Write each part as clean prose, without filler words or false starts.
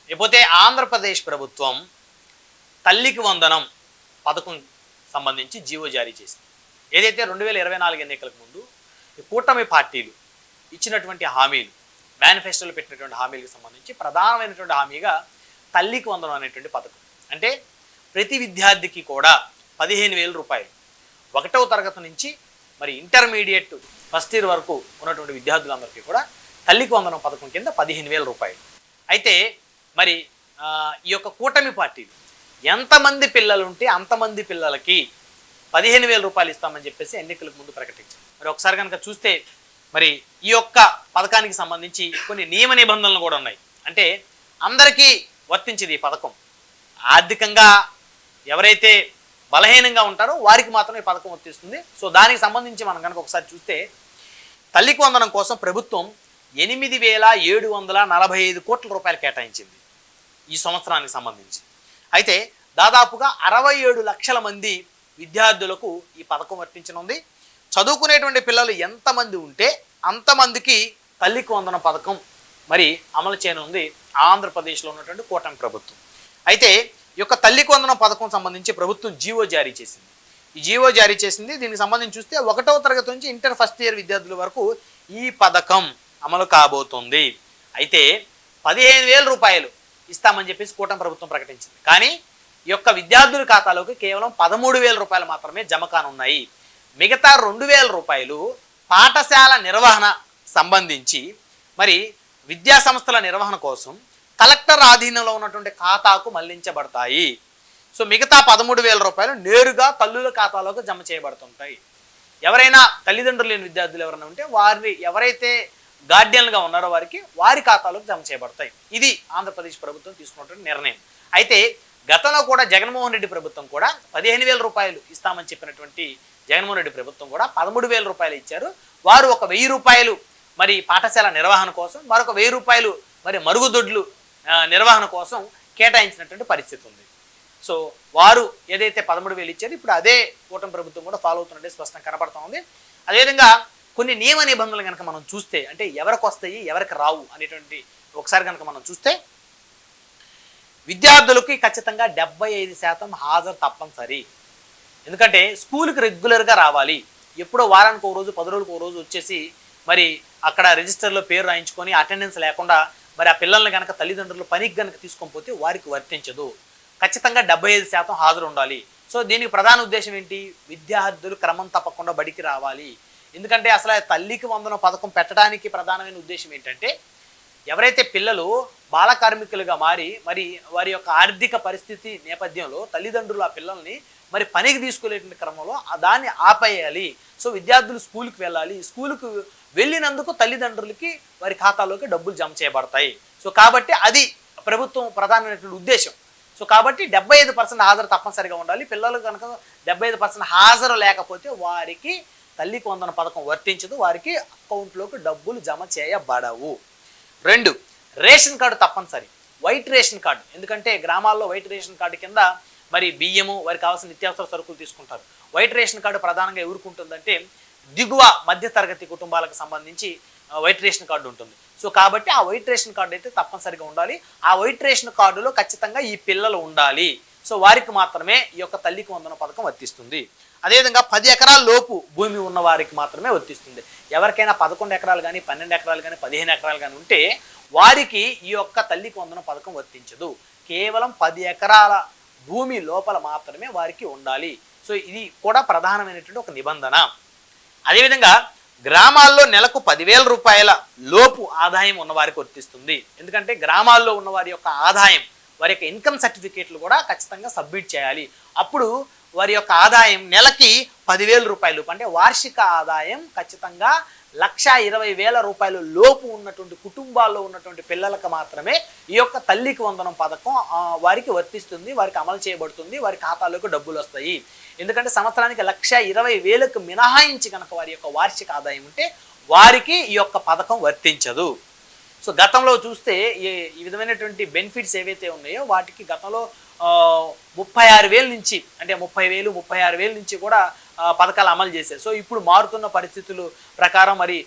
లేకపోతే ఆంధ్రప్రదేశ్ ప్రభుత్వం తల్లికి వందనం పథకం సంబంధించి జీవో జారీ చేసింది. ఏదైతే 2024 ఎన్నికలకు ముందు ఈ కూటమి పార్టీలు ఇచ్చినటువంటి హామీలు, మేనిఫెస్టోలో పెట్టినటువంటి హామీలకు సంబంధించి ప్రధానమైనటువంటి హామీగా తల్లికి వందనం అనేటువంటి పథకం. అంటే ప్రతి విద్యార్థికి కూడా 15,000 రూపాయలు, 1వ తరగతి నుంచి మరి ఇంటర్మీడియట్ ఫస్ట్ ఇయర్ వరకు ఉన్నటువంటి విద్యార్థులందరికీ కూడా తల్లికి వందనం పథకం కింద 15,000 రూపాయలు. అయితే మరి ఈ యొక్క కూటమి పార్టీలు ఎంతమంది పిల్లలు ఉంటే అంతమంది పిల్లలకి 15,000 రూపాయలు ఇస్తామని చెప్పేసి ఎన్నికలకు ముందు ప్రకటించారు. మరి ఒకసారి కనుక చూస్తే మరి ఈ యొక్క పథకానికి సంబంధించి కొన్ని నియమ నిబంధనలు కూడా ఉన్నాయి. అంటే అందరికీ వర్తించేది ఈ పథకం. ఆర్థికంగా ఎవరైతే బలహీనంగా ఉంటారో వారికి మాత్రమే ఈ పథకం వర్తిస్తుంది. సో దానికి సంబంధించి మనం కనుక ఒకసారి చూస్తే తల్లికి వందనం కోసం ప్రభుత్వం 8,745 కోట్ల రూపాయలు కేటాయించింది ఈ సంవత్సరానికి సంబంధించి. అయితే దాదాపుగా 67 లక్షల మంది విద్యార్థులకు ఈ పథకం వర్తించనుంది. చదువుకునేటువంటి పిల్లలు ఎంతమంది ఉంటే అంతమందికి తల్లికి వందనం పథకం మరి అమలు చేయనుంది ఆంధ్రప్రదేశ్లో ఉన్నటువంటి కూటమి ప్రభుత్వం. అయితే ఈ యొక్క తల్లికి వందనం పథకం సంబంధించి ప్రభుత్వం జీవో జారీ చేసింది. ఈ జీవో జారీ చేసింది. దీనికి సంబంధించి చూస్తే 1వ తరగతి నుంచి ఇంటర్ ఫస్ట్ ఇయర్ విద్యార్థుల వరకు ఈ పథకం అమలు కాబోతుంది. అయితే 15,000 రూపాయలు ఇస్తామని చెప్పేసి కూటమి ప్రభుత్వం ప్రకటించింది. కానీ ఈ యొక్క విద్యార్థుల ఖాతాలోకి కేవలం 13,000 రూపాయలు మాత్రమే జమ కానున్నాయి. మిగతా 2,000 రూపాయలు పాఠశాల నిర్వహణ సంబంధించి మరి విద్యా సంస్థల నిర్వహణ కోసం కలెక్టర్ ఆధీనంలో ఉన్నటువంటి ఖాతాకు మళ్లించబడతాయి. సో మిగతా 13,000 రూపాయలు నేరుగా తల్లుల ఖాతాలోకి జమ చేయబడుతుంటాయి. ఎవరైనా తల్లిదండ్రులు లేని విద్యార్థులు ఎవరైనా ఉంటే వారి ఎవరైతే గార్డియన్గా ఉన్నారో వారి ఖాతాలోకి జమ చేయబడతాయి. ఇది ఆంధ్రప్రదేశ్ ప్రభుత్వం తీసుకున్నటువంటి నిర్ణయం. అయితే గతంలో కూడా జగన్మోహన్ రెడ్డి ప్రభుత్వం కూడా 15,000 రూపాయలు ఇస్తామని చెప్పినటువంటి జగన్మోహన్ రెడ్డి ప్రభుత్వం కూడా 13,000 రూపాయలు ఇచ్చారు. వారు ఒక 1,000 రూపాయలు మరి పాఠశాల నిర్వహణ కోసం, మరొక 1,000 రూపాయలు మరి మరుగుదొడ్లు నిర్వహణ కోసం కేటాయించినటువంటి పరిస్థితి ఉంది. సో వారు ఏదైతే 13,000 ఇచ్చారో ఇప్పుడు అదే కూటమి ప్రభుత్వం కూడా ఫాలో అవుతున్నట్టే స్పష్టంగా కనపడతా ఉంది. అదేవిధంగా కొన్ని నియమ నిబంధనలు కనుక మనం చూస్తే అంటే ఎవరికి వస్తాయి ఎవరికి రావు అనేటువంటి ఒకసారి కనుక మనం చూస్తే విద్యార్థులకి ఖచ్చితంగా 75% హాజరు తప్పనిసరి. ఎందుకంటే స్కూల్కి రెగ్యులర్గా రావాలి. ఎప్పుడో వారానికి 1 రోజు 10 రోజులకు 1 రోజు వచ్చేసి మరి అక్కడ రిజిస్టర్లో పేరు రాయించుకొని అటెండెన్స్ లేకుండా మరి ఆ పిల్లల్ని కనుక తల్లిదండ్రులు పనికి కనుక తీసుకొని పోతే వారికి వర్తించదు. ఖచ్చితంగా 75% హాజరు ఉండాలి. సో దీనికి ప్రధాన ఉద్దేశం ఏంటి? విద్యార్థులు క్రమం తప్పకుండా బడికి రావాలి. ఎందుకంటే అసలు తల్లికి వందనం పథకం పెట్టడానికి ప్రధానమైన ఉద్దేశం ఏంటంటే ఎవరైతే పిల్లలు బాల కార్మికులుగా మారి మరి వారి యొక్క ఆర్థిక పరిస్థితి నేపథ్యంలో తల్లిదండ్రులు ఆ పిల్లల్ని మరి పనికి తీసుకునేటువంటి క్రమంలో దాన్ని ఆపేయాలి. సో విద్యార్థులు స్కూల్కి వెళ్ళాలి. స్కూల్కి వెళ్ళినందుకు తల్లిదండ్రులకి వారి ఖాతాలోకి డబ్బులు జమ చేయబడతాయి. సో కాబట్టి అది ప్రభుత్వం ప్రధానమైనటువంటి ఉద్దేశం. సో కాబట్టి 75% హాజరు తప్పనిసరిగా ఉండాలి. పిల్లలు కనుక 75% హాజరు లేకపోతే వారికి తల్లికి వందన పథకం వర్తించదు. వారికి అకౌంట్లోకి డబ్బులు జమ చేయబడవు. 2, రేషన్ కార్డు తప్పనిసరి. White ration card. ఎందుకంటే గ్రామాల్లో వైట్ రేషన్ కార్డు కింద మరి బియ్యము వారికి కావాల్సిన నిత్యావసర సరుకులు తీసుకుంటారు. వైట్ రేషన్ కార్డు ప్రధానంగా ఎవరికి ఉంటుందంటే దిగువ మధ్యతరగతి కుటుంబాలకు సంబంధించి వైట్ రేషన్ కార్డు ఉంటుంది. సో కాబట్టి ఆ వైట్ రేషన్ కార్డు అయితే తప్పనిసరిగా ఉండాలి. ఆ వైట్ రేషన్ కార్డులో ఖచ్చితంగా ఈ పిల్లలు ఉండాలి. సో వారికి మాత్రమే ఈ యొక్క తల్లికి వందన పథకం వర్తిస్తుంది. అదేవిధంగా 10 ఎకరాల లోపు భూమి ఉన్న వారికి మాత్రమే వర్తిస్తుంది. ఎవరికైనా 11 ఎకరాలు కానీ 12 ఎకరాలు కానీ 15 ఎకరాలు కానీ ఉంటే వారికి ఈ యొక్క తల్లికి వందన పథకం వర్తించదు. కేవలం 10 ఎకరాల భూమి లోపల మాత్రమే వారికి ఉండాలి. సో ఇది కూడా ప్రధానమైనటువంటి ఒక నిబంధన. అదేవిధంగా గ్రామాల్లో నెలకు 10,000 రూపాయల లోపు ఆదాయం ఉన్న వారికి వర్తిస్తుంది. ఎందుకంటే గ్రామాల్లో ఉన్న వారి యొక్క ఆదాయం వారి యొక్క ఇన్కమ్ సర్టిఫికేట్లు కూడా ఖచ్చితంగా సబ్మిట్ చేయాలి. అప్పుడు వారి యొక్క ఆదాయం నెలకి 10,000 రూపాయలు అంటే వార్షిక ఆదాయం ఖచ్చితంగా 1,20,000 రూపాయలు లోపు ఉన్నటువంటి కుటుంబాల్లో ఉన్నటువంటి పిల్లలకు మాత్రమే ఈ యొక్క తల్లికి వందనం పథకం వారికి వర్తిస్తుంది. వారికి అమలు చేయబడుతుంది. వారి ఖాతాలోకి డబ్బులు వస్తాయి. ఎందుకంటే సంవత్సరానికి 1,20,000కు మినహాయించి కనుక వారి యొక్క వార్షిక ఆదాయం ఉంటే వారికి ఈ యొక్క పథకం వర్తించదు. సో గతంలో చూస్తే ఈ విధమైనటువంటి బెనిఫిట్స్ ఏవైతే ఉన్నాయో వాటికి గతంలో 36,000 నుంచి అంటే 30,000 36,000 నుంచి కూడా పథకాలు అమలు చేశారు. సో ఇప్పుడు మారుతున్న పరిస్థితులు ప్రకారం మరి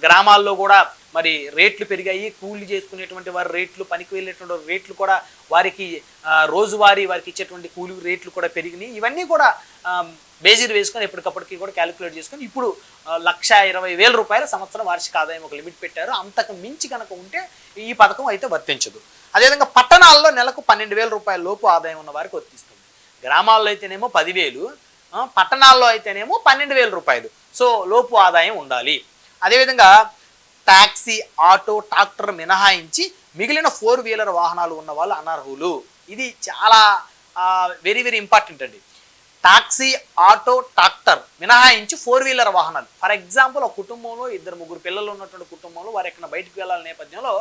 గ్రామాల్లో కూడా మరి రేట్లు పెరిగాయి. కూలి చేసుకునేటువంటి వారి రేట్లు, పనికి వెళ్ళేటువంటి రేట్లు కూడా వారికి రోజువారీ వారికి ఇచ్చేటువంటి కూలి రేట్లు కూడా పెరిగినాయి. ఇవన్నీ కూడా బేజీలు వేసుకొని ఎప్పటికప్పటికి కూడా క్యాలిక్యులేట్ చేసుకొని ఇప్పుడు 1,20,000 రూపాయల సంవత్సరం వార్షిక ఆదాయం ఒక లిమిట్ పెట్టారు. అంతకు మించి కనుక ఉంటే ఈ పథకం అయితే వర్తించదు. అదేవిధంగా పట్టణాల్లో నెలకు 12,000 రూపాయల లోపు ఆదాయం ఉన్న వారికి వర్తిస్తుంది. గ్రామాల్లో అయితేనేమో 10,000, పట్టణాల్లో అయితేనేమో 12,000 రూపాయలు సో లోపు ఆదాయం ఉండాలి. అదేవిధంగా టాక్సీ, ఆటో, ట్రాక్టర్ మినహాయించి మిగిలిన 4 వీలర్ వాహనాలు ఉన్న వాళ్ళు అనర్హులు. ఇది చాలా వెరీ వెరీ ఇంపార్టెంట్ అండి. టాక్సీ, ఆటో, ట్రాక్టర్ మినహాయించి 4 వీలర్ వాహనాలు. ఫర్ ఎగ్జాంపుల్ ఒక కుటుంబంలో 2-3 పిల్లలు ఉన్నటువంటి కుటుంబంలో వారు ఎక్కడ బయటకు వెళ్ళాల నేపథ్యంలో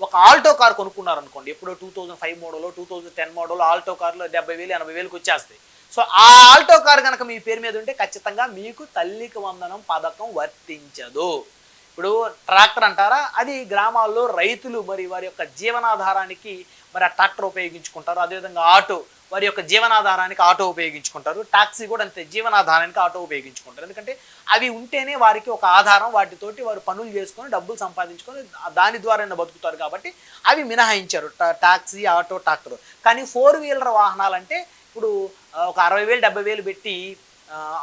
ఒక ఆల్టో కార్ కొనుక్కున్నారు అనుకోండి. ఎప్పుడో 2005 మోడల్, 2010 మోడల్ ఆల్టో కార్లో 70,000, 80,000కి వచ్చేస్తాయి. సో ఆ ఆల్టో కార్ కనుక మీ పేరు మీద ఉంటే ఖచ్చితంగా మీకు తల్లికి వందనం పథకం వర్తించదు. ఇప్పుడు ట్రాక్టర్ అంటారా, అది గ్రామాల్లో రైతులు మరి వారి యొక్క జీవనాధారానికి మరి ఆ ట్రాక్టర్ ఉపయోగించుకుంటారు. అదేవిధంగా ఆటో వారి యొక్క జీవనాధారానికి ఆటో ఉపయోగించుకుంటారు. టాక్సీ కూడా అంతే, జీవనాధారానికి ఆటో ఉపయోగించుకుంటారు. ఎందుకంటే అవి ఉంటేనే వారికి ఒక ఆధారం, వాటితోటి వారు పనులు చేసుకొని డబ్బులు సంపాదించుకొని దాని ద్వారా బతుకుతారు కాబట్టి అవి మినహాయించారు, టాక్సీ, ఆటో, ట్రాక్టర్. కానీ 4 వీలర్ వాహనాలు అంటే ఇప్పుడు ఒక 60,000, 70,000 పెట్టి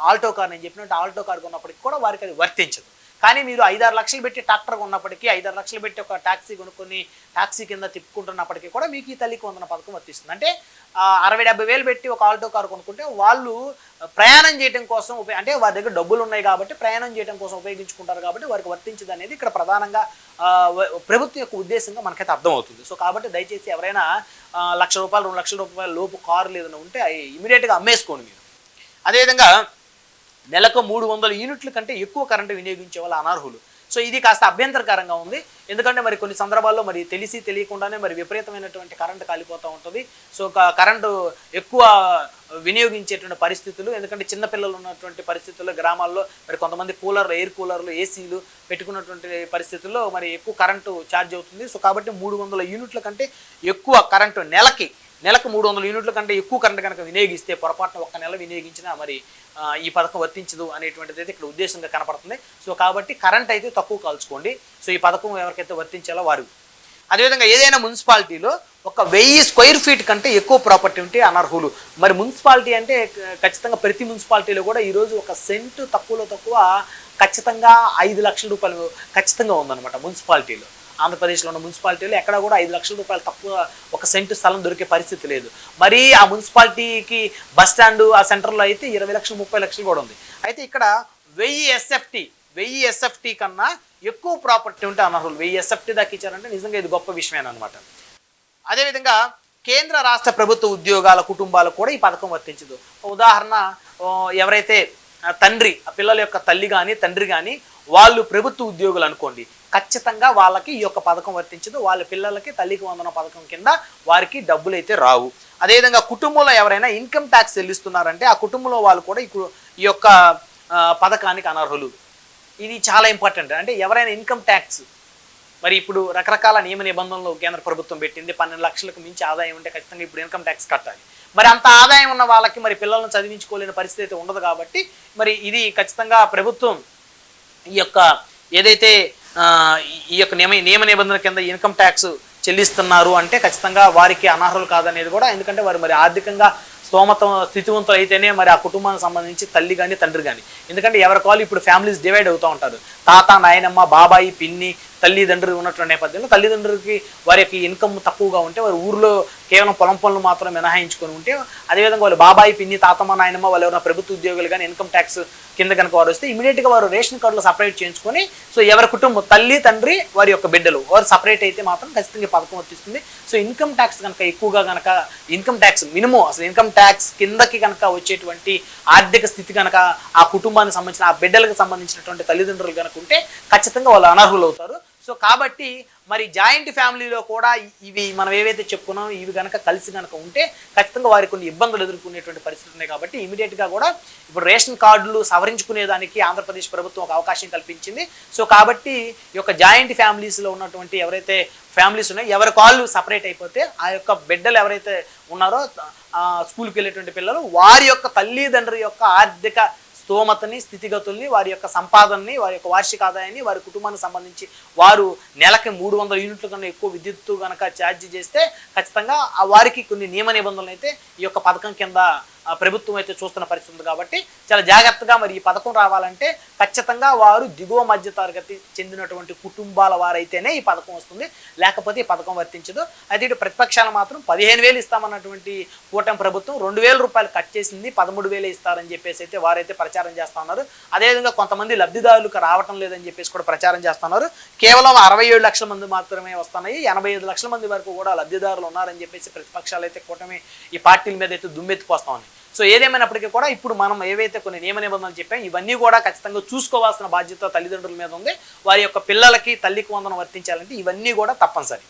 ఆల్టో కార్, నేను చెప్పినట్టు ఆల్టో కార్ కొన్నప్పటికి కూడా వారికి అది వర్తించదు. కానీ మీరు 5-6 లక్షలు పెట్టి ట్రాక్టర్ కొన్నప్పటికీ, 5-6 లక్షలు పెట్టి ఒక టాక్సీ కొనుక్కొని టాక్సీ కింద తిప్పుకుంటున్నప్పటికీ కూడా మీకు ఈ తల్లికి వందన పథకం వర్తిస్తుంది. అంటే 60-70,000 పెట్టి ఒక ఆల్టో కార్ కొనుక్కుంటే వాళ్ళు ప్రయాణం చేయడం కోసం అంటే వారి దగ్గర డబ్బులు ఉన్నాయి కాబట్టి ప్రయాణం చేయడం కోసం ఉపయోగించుకుంటారు కాబట్టి వారికి వర్తించదు అనేది ఇక్కడ ప్రధానంగా ప్రభుత్వం యొక్క ఉద్దేశంగా మనకైతే అర్థమవుతుంది. సో కాబట్టి దయచేసి ఎవరైనా ₹1,00,000, ₹2,00,000 లోపు కారులు ఏదైనా ఉంటే అవి ఇమీడియట్గా అమ్మేసుకోండి మీరు. అదేవిధంగా నెలకు 300 యూనిట్ల కంటే ఎక్కువ కరెంటు వినియోగించే వాళ్ళు అనర్హులు. సో ఇది కాస్త అభ్యంతరకరంగా ఉంది. ఎందుకంటే మరి కొన్ని సందర్భాల్లో మరి తెలిసి తెలియకుండానే మరి విపరీతమైనటువంటి కరెంటు కాలిపోతూ ఉంటుంది. సో కరెంటు ఎక్కువ వినియోగించేటువంటి పరిస్థితులు, ఎందుకంటే చిన్నపిల్లలు ఉన్నటువంటి పరిస్థితుల్లో గ్రామాల్లో మరి కొంతమంది కూలర్లు, ఎయిర్ కూలర్లు, ఏసీలు పెట్టుకున్నటువంటి పరిస్థితుల్లో మరి ఎక్కువ కరెంటు ఛార్జ్ అవుతుంది. సో కాబట్టి 300 యూనిట్ల కంటే ఎక్కువ కరెంటు నెలకు 300 యూనిట్ల కంటే ఎక్కువ కరెంటు కనుక వినియోగిస్తే పొరపాటున ఒక్క నెల వినియోగించినా మరి ఈ పథకం వర్తించదు అనేటువంటిది అయితే ఇక్కడ ఉద్దేశంగా కనపడుతుంది. సో కాబట్టి కరెంట్ అయితే తక్కువ కాల్చుకోండి. సో ఈ పథకం ఎవరికైతే వర్తించాలో వారు. అదేవిధంగా ఏదైనా మున్సిపాలిటీలో 1,000 స్క్వేర్ ఫీట్ కంటే ఎక్కువ ప్రాపర్టీ ఉంటే అనర్హులు. మరి మున్సిపాలిటీ అంటే ఖచ్చితంగా ప్రతి మున్సిపాలిటీలో కూడా ఈరోజు ఒక సెంటు తక్కువలో తక్కువ ఖచ్చితంగా 5 లక్షల రూపాయలు ఖచ్చితంగా ఉందన్నమాట మున్సిపాలిటీలో. ఆంధ్రప్రదేశ్లో ఉన్న మున్సిపాలిటీలో ఎక్కడ కూడా 5 లక్షల రూపాయలు తక్కువ ఒక సెంటు స్థలం దొరికే పరిస్థితి లేదు. మరి ఆ మున్సిపాలిటీకి బస్ స్టాండ్ ఆ సెంటర్లో అయితే 20 లక్షలు, 30 లక్షలు కూడా ఉంది. అయితే ఇక్కడ 1000 ఎస్ఎఫ్టీ కన్నా ఎక్కువ ప్రాపర్టీ ఉంటే అనర్హులు. 1000 ఎస్ఎఫ్టీ దాకా ఇచ్చారంటే నిజంగా ఇది గొప్ప విషయమేనమాట. అదేవిధంగా కేంద్ర రాష్ట్ర ప్రభుత్వ ఉద్యోగాల కుటుంబాలకు కూడా ఈ పథకం వర్తించదు. ఉదాహరణ, ఎవరైతే తండ్రి, ఆ పిల్లల యొక్క తల్లి కానీ తండ్రి కానీ వాళ్ళు ప్రభుత్వ ఉద్యోగులు అనుకోండి, ఖచ్చితంగా వాళ్ళకి ఈ యొక్క పథకం వర్తించదు. వాళ్ళ పిల్లలకి తల్లికి వందన పథకం కింద వారికి డబ్బులు అయితే రావు. అదేవిధంగా కుటుంబంలో ఎవరైనా ఇన్కమ్ ట్యాక్స్ చెల్లిస్తున్నారంటే ఆ కుటుంబంలో వాళ్ళు కూడా ఈ యొక్క పథకానికి అనర్హులు. ఇది చాలా ఇంపార్టెంట్. అంటే ఎవరైనా ఇన్కమ్ ట్యాక్స్ మరి ఇప్పుడు రకరకాల నియమ నిబంధనలు కేంద్ర ప్రభుత్వం పెట్టింది. 12 లక్షలకు మించి ఆదాయం ఉంటే ఖచ్చితంగా ఇప్పుడు ఇన్కమ్ ట్యాక్స్ కట్టాలి. మరి అంత ఆదాయం ఉన్న వాళ్ళకి మరి పిల్లలను చదివించుకోలేని పరిస్థితి అయితే ఉండదు కాబట్టి మరి ఇది ఖచ్చితంగా ప్రభుత్వం ఈ యొక్క ఏదైతే ఈ యొక్క నియమ నిబంధనల కింద ఇన్కమ్ ట్యాక్స్ చెల్లిస్తున్నారు అంటే ఖచ్చితంగా వారికి అనర్హులు కాదనేది కూడా. ఎందుకంటే వారు మరి ఆర్థికంగా స్థితివంతులు అయితేనే మరి ఆ కుటుంబానికి సంబంధించి తల్లి కానీ తండ్రి కానీ. ఎందుకంటే ఎవరి కాళ్ళు ఇప్పుడు ఫ్యామిలీస్ డివైడ్ అవుతూ ఉంటారు. తాత, నాయనమ్మ, బాబాయి, పిన్ని, తల్లిదండ్రులు ఉన్నటువంటి నేపథ్యంలో తల్లిదండ్రులకి వారి యొక్క ఇన్కమ్ తక్కువగా ఉంటే వారు ఊర్లో కేవలం పొలం పనులు మాత్రం మినహాయించుకొని ఉంటే, అదేవిధంగా వాళ్ళు బాబాయి, పిన్ని, తాతమ్మ, నాయనమ్మ వాళ్ళు ఎవరైనా ప్రభుత్వ ఉద్యోగులు కానీ ఇన్కమ్ ట్యాక్స్ కింద కనుక వారు వస్తే ఇమీడియట్గా వారు రేషన్ కార్డులో సపరేట్ చేయించుకొని సో ఎవరి కుటుంబం తల్లి, తండ్రి, వారి యొక్క బిడ్డలు వారు సపరేట్ అయితే మాత్రం ఖచ్చితంగా పథకం వర్తిస్తుంది. సో ఇన్కమ్ ట్యాక్స్ కనుక ఎక్కువగా కనుక ఇన్కమ్ ట్యాక్స్ మినిమం అసలు ఇన్కమ్ ట్యాక్స్ కిందకి కనుక వచ్చేటువంటి ఆర్థిక స్థితి కనుక ఆ కుటుంబానికి సంబంధించిన ఆ బిడ్డలకు సంబంధించినటువంటి తల్లిదండ్రులు కనుక ఉంటే ఖచ్చితంగా వాళ్ళు అనర్హులు అవుతారు. సో కాబట్టి మరి జాయింట్ ఫ్యామిలీలో కూడా ఇవి మనం ఏవైతే చెప్పుకున్నామో ఇవి కనుక కలిసి కనుక ఉంటే ఖచ్చితంగా వారికి కొన్ని ఇబ్బందులు ఎదుర్కొనేటువంటి పరిస్థితులు ఉన్నాయి. కాబట్టి ఇమీడియట్గా కూడా ఇప్పుడు రేషన్ కార్డులు సవరించుకునేదానికి ఆంధ్రప్రదేశ్ ప్రభుత్వం ఒక అవకాశం కల్పించింది. సో కాబట్టి ఈ యొక్క జాయింట్ ఫ్యామిలీస్లో ఉన్నటువంటి ఎవరైతే ఫ్యామిలీస్ ఉన్నాయో ఎవరి కాళ్ళు సపరేట్ అయిపోతే ఆ యొక్క బిడ్డలు ఎవరైతే ఉన్నారో స్కూల్కి వెళ్ళేటువంటి పిల్లలు వారి యొక్క తల్లిదండ్రుల యొక్క ఆర్థిక స్తోమతని, స్థితిగతుల్ని, వారి యొక్క సంపాదనని, వారి యొక్క వార్షిక ఆదాయాన్ని, వారి కుటుంబానికి సంబంధించి వారు నెలకి 300 యూనిట్ల కన్నా ఎక్కువ విద్యుత్తు కనుక ఛార్జ్ చేస్తే ఖచ్చితంగా ఆ వారికి కొన్ని నియమ నిబంధనలు అయితే ఈ యొక్క పథకం కింద ప్రభుత్వం అయితే చూస్తున్న పరిస్థితి ఉంది. కాబట్టి చాలా జాగ్రత్తగా మరి ఈ పథకం రావాలంటే ఖచ్చితంగా వారు దిగువ మధ్య తరగతి చెందినటువంటి కుటుంబాల వారైతేనే ఈ పథకం వస్తుంది, లేకపోతే ఈ పథకం వర్తించదు. అయితే ఇటు ప్రతిపక్షాలు మాత్రం 15,000 ఇస్తామన్నటువంటి కూటమి ప్రభుత్వం 2,000 రూపాయలు కట్ చేసింది, 13,000 ఇస్తారని చెప్పేసి అయితే వారైతే ప్రచారం చేస్తా ఉన్నారు. అదేవిధంగా కొంతమంది లబ్ధిదారులకు రావటం లేదని చెప్పేసి కూడా ప్రచారం చేస్తున్నారు. కేవలం 67 లక్షల మంది మాత్రమే వస్తున్నాయి, 85 లక్షల మంది వరకు కూడా లబ్ధిదారులు ఉన్నారని చెప్పేసి ప్రతిపక్షాలు అయితే కూటమి ఈ పార్టీల మీద అయితే దుమ్మెత్తిపోస్తా ఉన్నాయి. సో ఏదేమైనప్పటికీ కూడా ఇప్పుడు మనం ఏవైతే కొన్ని నియమ నిబంధనలు చెప్పాం ఇవన్నీ కూడా ఖచ్చితంగా చూసుకోవాల్సిన బాధ్యత తల్లిదండ్రుల మీద ఉంది. వారి యొక్క పిల్లలకి తల్లికి వందనం వర్తించాలంటే ఇవన్నీ కూడా తప్పనిసరి.